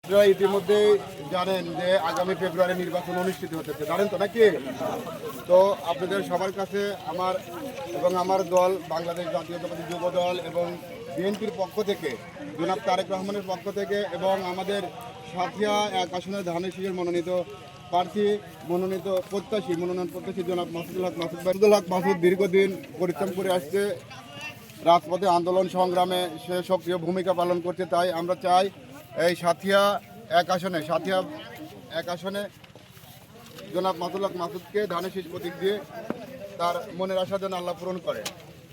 আপনারা ইতিমধ্যে জানেন যে আগামী ফেব্রুয়ারি নির্বাচন অনুষ্ঠিত হতেছে, জানেন তো নাকি? তো আপনাদের সবার কাছে আমার এবং আমার দল বাংলাদেশ জাতীয়তাবাদী যুব দল এবং বিএনপির পক্ষ থেকে, জনাব তারেক রহমানের পক্ষ থেকে এবং আমাদের সাথিয়া এক আসনের ধানের শীষের মনোনীত প্রার্থী মনোনয়ন প্রত্যাশী জনাব মাসুদুল হক মাসুদ দীর্ঘদিন পরিশ্রম করে আসছে, রাজপথে আন্দোলন সংগ্রামে সে সক্রিয় ভূমিকা পালন করছে। তাই আমরা চাই এই সাথিয়া এক আসনে জনাব মাসুদুল হক মাসুদকে ধানের শীষ প্রতীক দিয়ে তার মনের আশা যেন আল্লাহ পূরণ করে।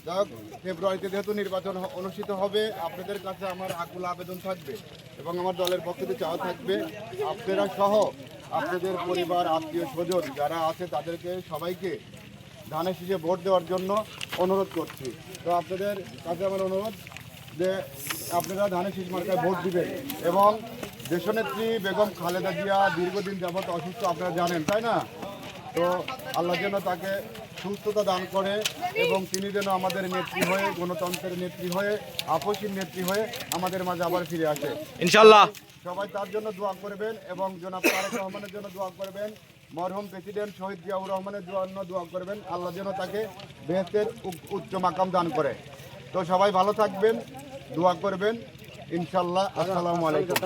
যাই হোক, ফেব্রুয়ারিতে যেহেতু নির্বাচন অনুষ্ঠিত হবে, আপনাদের কাছে আমার আকুল আবেদন থাকবে এবং আমার দলের পক্ষ থেকে চাওয়া থাকবে, আপনারা সহ আপনাদের পরিবার, আত্মীয় স্বজন যারা আছে তাদেরকে সবাইকে ধানের শীষে ভোট দেওয়ার জন্য অনুরোধ করছি। তো আপনাদের কাছে আমার অনুরোধ যে আপনারা ধানের শীষ মার্কায় ভোট দিবেন এবং দেশনেত্রী বেগম খালেদা জিয়া দীর্ঘদিন যাবৎ অসুস্থ, আপনারা জানেন তাই না? তো আল্লাহ যেন তাকে সুস্থতা দান করে এবং তিনি যেন আমাদের নেত্রী হয়ে, গণতন্ত্রের নেত্রী হয়ে, আপসীর নেত্রী হয়ে আমাদের মাঝে আবার ফিরে আসে ইনশাআল্লাহ। সবাই তার জন্য দোয়া করবেন এবং জনাব তারেক রহমানের জন্য দোয়া করবেন, মরহুম প্রেসিডেন্ট শহীদ জিয়াউর রহমানের জন্য দোয়া করবেন, আল্লাহ যেন তাকে বেহেশতের উচ্চ মাকাম দান করে। তো সবাই ভালো থাকবেন, দোয়া করবেন ইনশাআল্লাহ। আসসালামু আলাইকুম।